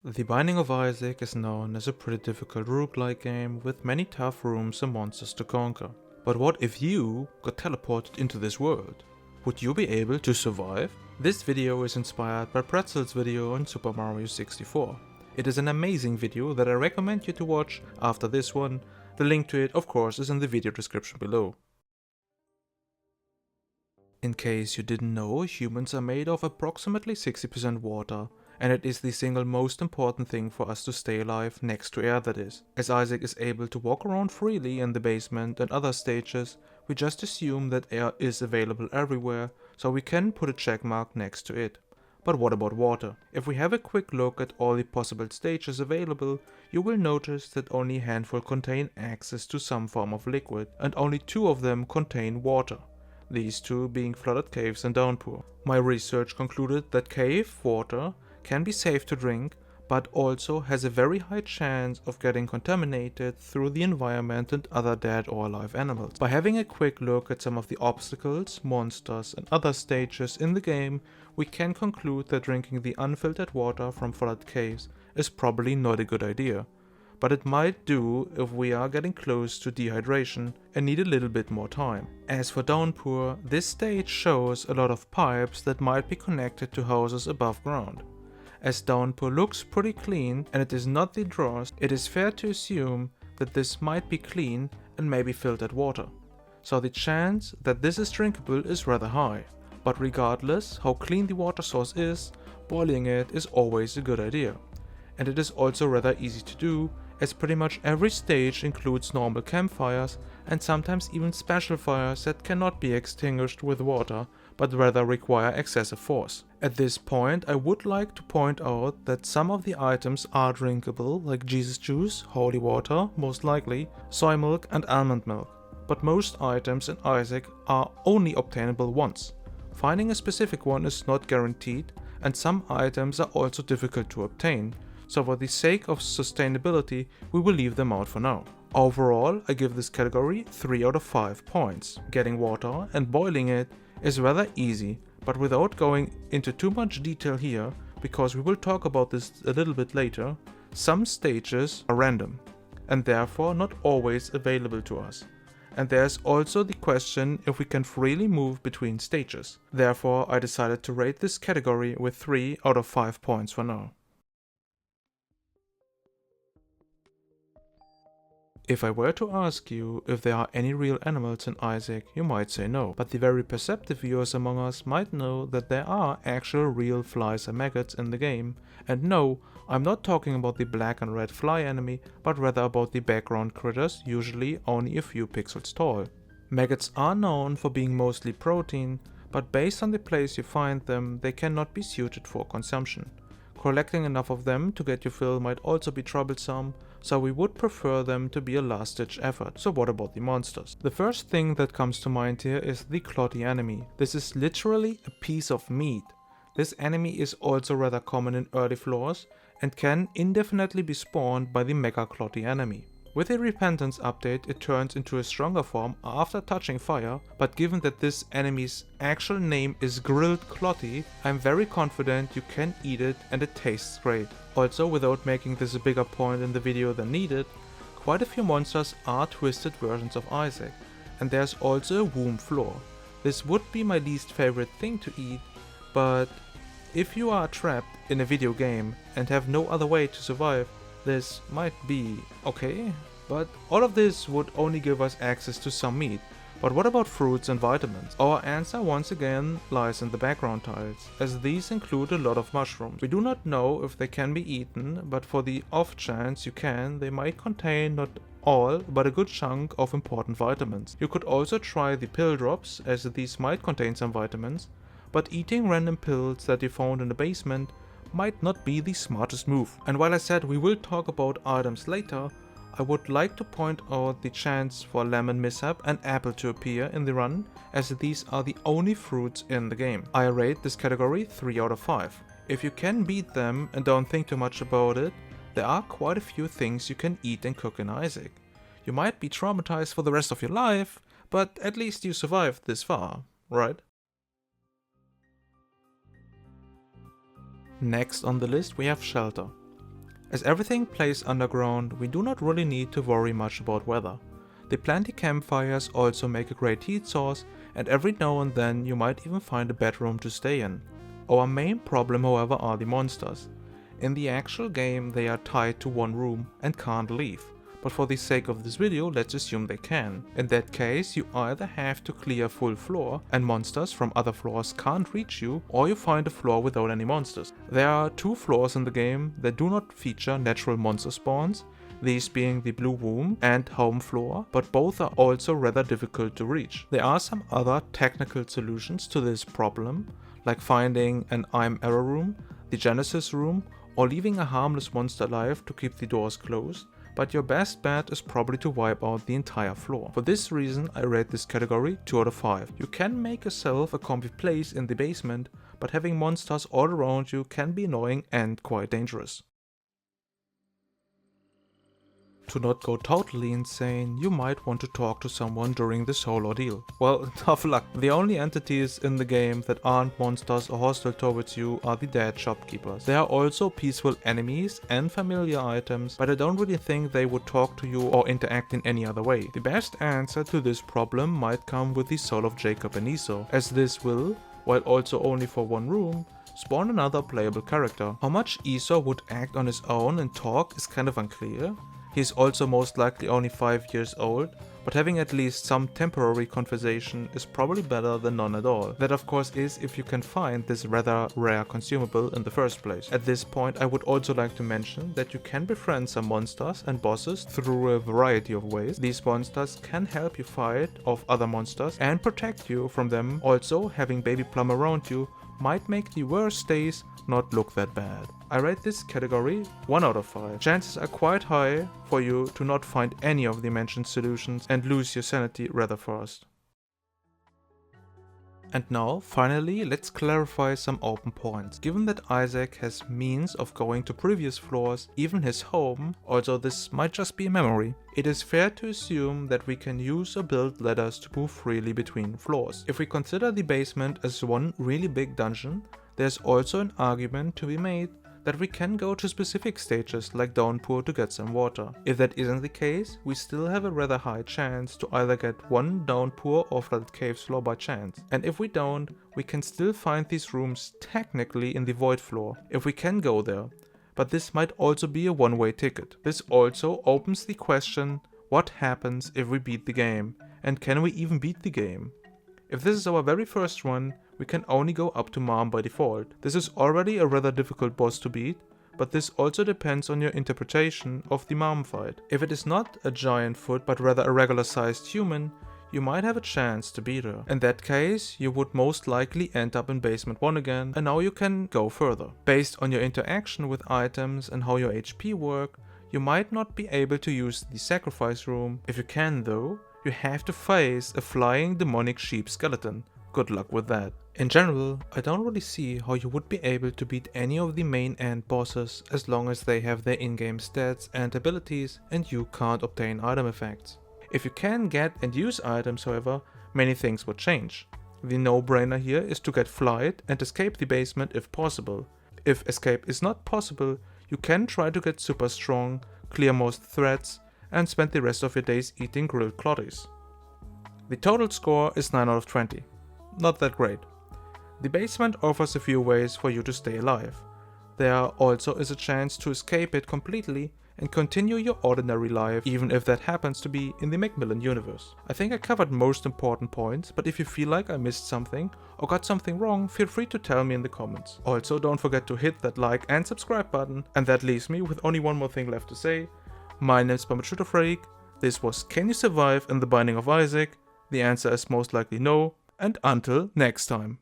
The Binding of Isaac is known as a pretty difficult roguelike game with many tough rooms and monsters to conquer. But what if you got teleported into this world? Would you be able to survive? This video is inspired by Pretzel's video on Super Mario 64. It is an amazing video that I recommend you to watch after this one. The link to it, of course, is in the video description below. In case you didn't know, humans are made of approximately 60% water, and it is the single most important thing for us to stay alive, next to air that is. As Isaac is able to walk around freely in the basement and other stages, we just assume that air is available everywhere, so we can put a check mark next to it. But what about water? If we have a quick look at all the possible stages available, you will notice that only a handful contain access to some form of liquid, and only 2 of them contain water. These 2 being flooded caves and downpour. My research concluded that cave water can be safe to drink, but also has a very high chance of getting contaminated through the environment and other dead or alive animals. By having a quick look at some of the obstacles, monsters and other stages in the game, we can conclude that drinking the unfiltered water from flooded caves is probably not a good idea. But it might do if we are getting close to dehydration and need a little bit more time. As for downpour, this stage shows a lot of pipes that might be connected to houses above ground. As downpour looks pretty clean and it is not the dross, it is fair to assume that this might be clean and maybe filtered water. So the chance that this is drinkable is rather high. But regardless how clean the water source is, boiling it is always a good idea. And it is also rather easy to do, as pretty much every stage includes normal campfires and sometimes even special fires that cannot be extinguished with water, but rather require excessive force. At this point, I would like to point out that some of the items are drinkable, like Jesus juice, holy water, most likely, soy milk and almond milk. But most items in Isaac are only obtainable once. Finding a specific one is not guaranteed, and some items are also difficult to obtain. So for the sake of sustainability, we will leave them out for now. Overall, I give this category 3 out of 5 points. Getting water and boiling it is rather easy, but without going into too much detail here, because we will talk about this a little bit later, some stages are random, and therefore not always available to us. And there's also the question if we can freely move between stages. Therefore, I decided to rate this category with 3 out of 5 points for now. If I were to ask you if there are any real animals in Isaac, you might say no, but the very perceptive viewers among us might know that there are actual real flies and maggots in the game. And no, I'm not talking about the black and red fly enemy, but rather about the background critters, usually only a few pixels tall. Maggots are known for being mostly protein, but based on the place you find them, they cannot be suited for consumption. Collecting enough of them to get your fill might also be troublesome, so we would prefer them to be a last-ditch effort. So what about the monsters? The first thing that comes to mind here is the clotty enemy. This is literally a piece of meat. This enemy is also rather common in early floors and can indefinitely be spawned by the mega clotty enemy. With the Repentance update, it turns into a stronger form after touching fire, but given that this enemy's actual name is Grilled Clotty, I'm very confident you can eat it and it tastes great. Also, without making this a bigger point in the video than needed, quite a few monsters are twisted versions of Isaac, and there's also a womb floor. This would be my least favorite thing to eat, but if you are trapped in a video game and have no other way to survive, this might be okay, but all of this would only give us access to some meat. But what about fruits and vitamins? Our answer once again lies in the background tiles, as these include a lot of mushrooms. We do not know if they can be eaten, but for the off chance you can, they might contain not all, but a good chunk of important vitamins. You could also try the pill drops, as these might contain some vitamins, but eating random pills that you found in the basement might not be the smartest move. And while I said we will talk about items later, I would like to point out the chance for lemon mishap and apple to appear in the run, as these are the only fruits in the game. I rate this category 3 out of 5. If you can beat them and don't think too much about it, there are quite a few things you can eat and cook in Isaac. You might be traumatized for the rest of your life, but at least you survived this far, right? Next on the list we have shelter. As everything plays underground, we do not really need to worry much about weather. The plenty campfires also make a great heat source, and every now and then you might even find a bedroom to stay in. Our main problem, however, are the monsters. In the actual game they are tied to one room and can't leave, but for the sake of this video let's assume they can. In that case you either have to clear a full floor and monsters from other floors can't reach you, or you find a floor without any monsters. There are 2 floors in the game that do not feature natural monster spawns, these being the Blue Womb and Home floor, but both are also rather difficult to reach. There are some other technical solutions to this problem, like finding an I'm Error room, the Genesis room, or leaving a harmless monster alive to keep the doors closed, but your best bet is probably to wipe out the entire floor. For this reason I rate this category 2 out of 5. You can make yourself a comfy place in the basement, but having monsters all around you can be annoying and quite dangerous. To not go totally insane, you might want to talk to someone during this whole ordeal. Well, tough luck. The only entities in the game that aren't monsters or hostile towards you are the dead shopkeepers. They are also peaceful enemies and familiar items, but I don't really think they would talk to you or interact in any other way. The best answer to this problem might come with the soul of Jacob and Esau, as this will, while also only for one room, spawn another playable character. How much Esau would act on his own and talk is kind of unclear. He's also most likely only 5 years old, but having at least some temporary conversation is probably better than none at all. That of course is if you can find this rather rare consumable in the first place. At this point I would also like to mention that you can befriend some monsters and bosses through a variety of ways. These monsters can help you fight off other monsters and protect you from them. Also, having Baby Plum around you might make the worst days not look that bad. I rate this category 1 out of 5. Chances are quite high for you to not find any of the mentioned solutions and lose your sanity rather fast. And now, finally, let's clarify some open points. Given that Isaac has means of going to previous floors, even his home, although this might just be a memory, it is fair to assume that we can use or build ladders to move freely between floors. If we consider the basement as one really big dungeon, there's also an argument to be made that we can go to specific stages like Downpour to get some water. If that isn't the case, we still have a rather high chance to either get one Downpour or flooded caves floor by chance. And if we don't, we can still find these rooms technically in the void floor, if we can go there. But this might also be a one-way ticket. This also opens the question, what happens if we beat the game? And can we even beat the game? If this is our very first one, we can only go up to Mom by default. This is already a rather difficult boss to beat, but this also depends on your interpretation of the Mom fight. If it is not a giant foot but rather a regular sized human, you might have a chance to beat her. In that case, you would most likely end up in basement 1 again, and now you can go further. Based on your interaction with items and how your HP work, you might not be able to use the sacrifice room. If you can though, you have to face a flying demonic sheep skeleton. Good luck with that. In general, I don't really see how you would be able to beat any of the main end bosses as long as they have their in-game stats and abilities and you can't obtain item effects. If you can get and use items, however, many things would change. The no-brainer here is to get flight and escape the basement if possible. If escape is not possible, you can try to get super strong, clear most threats, and spend the rest of your days eating grilled clotties. The total score is 9 out of 20. Not that great. The basement offers a few ways for you to stay alive. There also is a chance to escape it completely and continue your ordinary life, even if that happens to be in the Macmillan universe. I think I covered most important points, but if you feel like I missed something or got something wrong, feel free to tell me in the comments. Also, don't forget to hit that like and subscribe button, and that leaves me with only one more thing left to say. My name is Bambochutafreak. This was Can You Survive in the Binding of Isaac? The answer is most likely no, and until next time.